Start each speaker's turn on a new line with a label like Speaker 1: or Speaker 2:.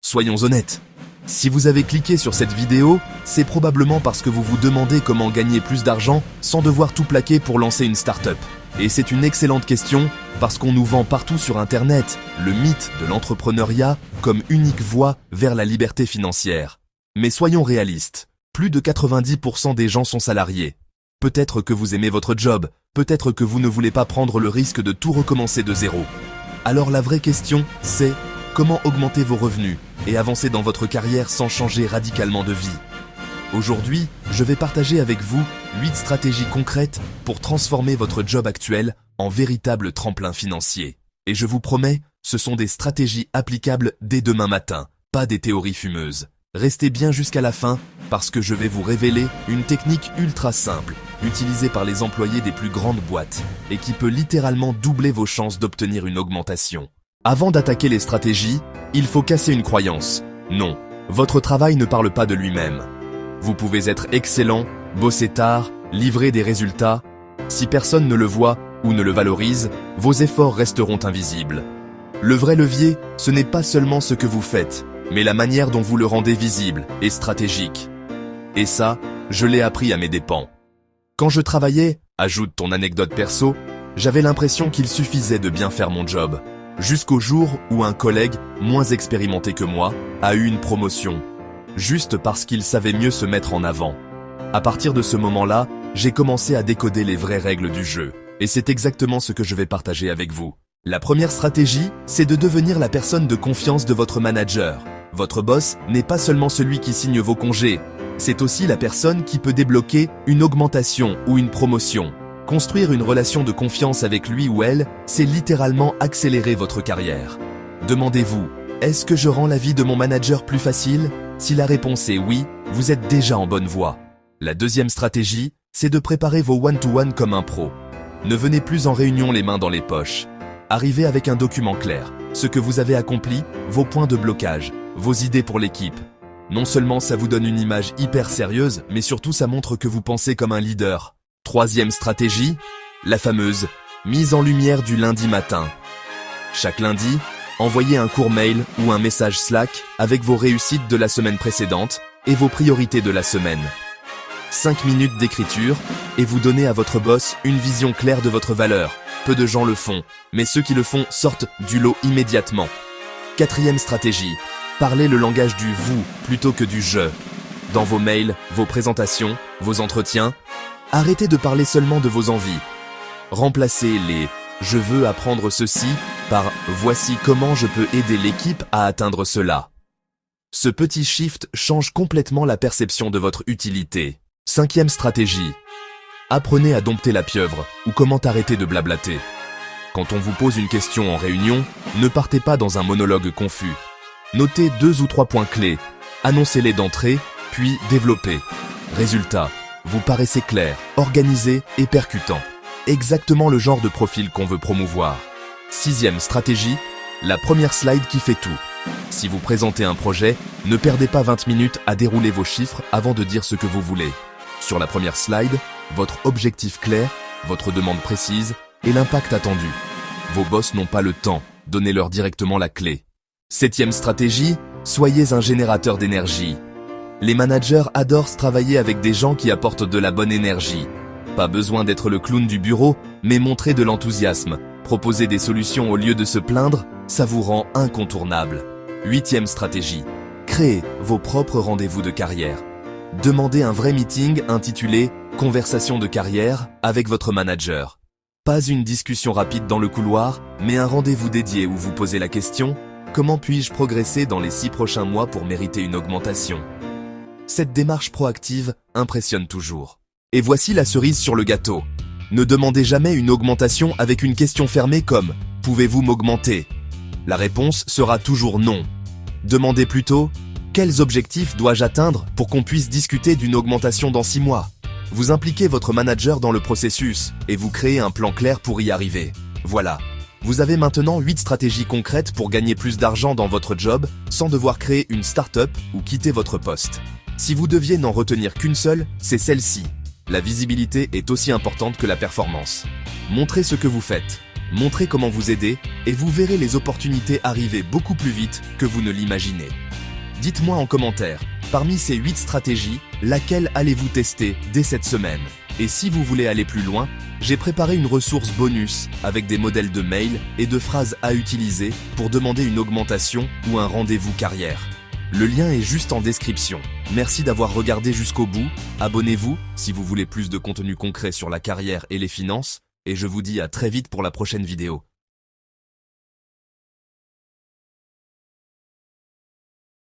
Speaker 1: Soyons honnêtes. Si vous avez cliqué sur cette vidéo, c'est probablement parce que vous vous demandez comment gagner plus d'argent sans devoir tout plaquer pour lancer une start-up. Et c'est une excellente question parce qu'on nous vend partout sur Internet le mythe de l'entrepreneuriat comme unique voie vers la liberté financière. Mais soyons réalistes, plus de 90% des gens sont salariés. Peut-être que vous aimez votre job, peut-être que vous ne voulez pas prendre le risque de tout recommencer de zéro. Alors la vraie question, c'est comment augmenter vos revenus et avancer dans votre carrière sans changer radicalement de vie. Aujourd'hui, je vais partager avec vous 8 stratégies concrètes pour transformer votre job actuel en véritable tremplin financier. Et je vous promets, ce sont des stratégies applicables dès demain matin, pas des théories fumeuses. Restez bien jusqu'à la fin parce que je vais vous révéler une technique ultra simple, utilisée par les employés des plus grandes boîtes et qui peut littéralement doubler vos chances d'obtenir une augmentation. Avant d'attaquer les stratégies, il faut casser une croyance. Non, votre travail ne parle pas de lui-même. Vous pouvez être excellent, bosser tard, livrer des résultats. Si personne ne le voit ou ne le valorise, vos efforts resteront invisibles. Le vrai levier, ce n'est pas seulement ce que vous faites, mais la manière dont vous le rendez visible et stratégique. Et ça, je l'ai appris à mes dépens. Quand je travaillais, ajoute ton anecdote perso, j'avais l'impression qu'il suffisait de bien faire mon job. Jusqu'au jour où un collègue, moins expérimenté que moi, a eu une promotion. Juste parce qu'il savait mieux se mettre en avant. À partir de ce moment-là, j'ai commencé à décoder les vraies règles du jeu. Et c'est exactement ce que je vais partager avec vous. La première stratégie, c'est de devenir la personne de confiance de votre manager. Votre boss n'est pas seulement celui qui signe vos congés, c'est aussi la personne qui peut débloquer une augmentation ou une promotion. Construire une relation de confiance avec lui ou elle, c'est littéralement accélérer votre carrière. Demandez-vous, est-ce que je rends la vie de mon manager plus facile? Si la réponse est oui, vous êtes déjà en bonne voie. La deuxième stratégie, c'est de préparer vos one-to-one comme un pro. Ne venez plus en réunion les mains dans les poches. Arrivez avec un document clair, ce que vous avez accompli, vos points de blocage, vos idées pour l'équipe. Non seulement ça vous donne une image hyper sérieuse, mais surtout ça montre que vous pensez comme un leader. Troisième stratégie, la fameuse mise en lumière du lundi matin. Chaque lundi, envoyez un court mail ou un message Slack avec vos réussites de la semaine précédente et vos priorités de la semaine. 5 minutes d'écriture et vous donnez à votre boss une vision claire de votre valeur. Peu de gens le font, mais ceux qui le font sortent du lot immédiatement. Quatrième stratégie, parlez le langage du « vous » plutôt que du « je ». Dans vos mails, vos présentations, vos entretiens, arrêtez de parler seulement de vos envies. Remplacez les « je veux apprendre ceci » par « voici comment je peux aider l'équipe à atteindre cela ». Ce petit shift change complètement la perception de votre utilité. Cinquième stratégie. Apprenez à dompter la pieuvre ou comment arrêter de blablater. Quand on vous pose une question en réunion, ne partez pas dans un monologue confus. Notez 2 ou 3 points clés, annoncez-les d'entrée, puis développez. Résultat, vous paraissez clair, organisé et percutant. Exactement le genre de profil qu'on veut promouvoir. Sixième stratégie, la première slide qui fait tout. Si vous présentez un projet, ne perdez pas 20 minutes à dérouler vos chiffres avant de dire ce que vous voulez. Sur la première slide, votre objectif clair, votre demande précise et l'impact attendu. Vos boss n'ont pas le temps, donnez-leur directement la clé. Septième stratégie, soyez un générateur d'énergie. Les managers adorent travailler avec des gens qui apportent de la bonne énergie. Pas besoin d'être le clown du bureau, mais montrer de l'enthousiasme. Proposer des solutions au lieu de se plaindre, ça vous rend incontournable. Huitième stratégie, créez vos propres rendez-vous de carrière. Demandez un vrai meeting intitulé « Conversation de carrière » avec votre manager. Pas une discussion rapide dans le couloir, mais un rendez-vous dédié où vous posez la question « Comment puis-je progresser dans les 6 prochains mois pour mériter une augmentation ?» Cette démarche proactive impressionne toujours. Et voici la cerise sur le gâteau. Ne demandez jamais une augmentation avec une question fermée comme « Pouvez-vous m'augmenter ?» La réponse sera toujours non. Demandez plutôt « Quels objectifs dois-je atteindre pour qu'on puisse discuter d'une augmentation dans 6 mois ?» Vous impliquez votre manager dans le processus et vous créez un plan clair pour y arriver. Voilà. Vous avez maintenant 8 stratégies concrètes pour gagner plus d'argent dans votre job sans devoir créer une start-up ou quitter votre poste. Si vous deviez n'en retenir qu'une seule, c'est celle-ci. La visibilité est aussi importante que la performance. Montrez ce que vous faites. Montrez comment vous aider et vous verrez les opportunités arriver beaucoup plus vite que vous ne l'imaginez. Dites-moi en commentaire, parmi ces 8 stratégies, laquelle allez-vous tester dès cette semaine? Et si vous voulez aller plus loin, j'ai préparé une ressource bonus avec des modèles de mails et de phrases à utiliser pour demander une augmentation ou un rendez-vous carrière. Le lien est juste en description. Merci d'avoir regardé jusqu'au bout, abonnez-vous si vous voulez plus de contenu concret sur la carrière et les finances, et je vous dis à très vite pour la prochaine vidéo.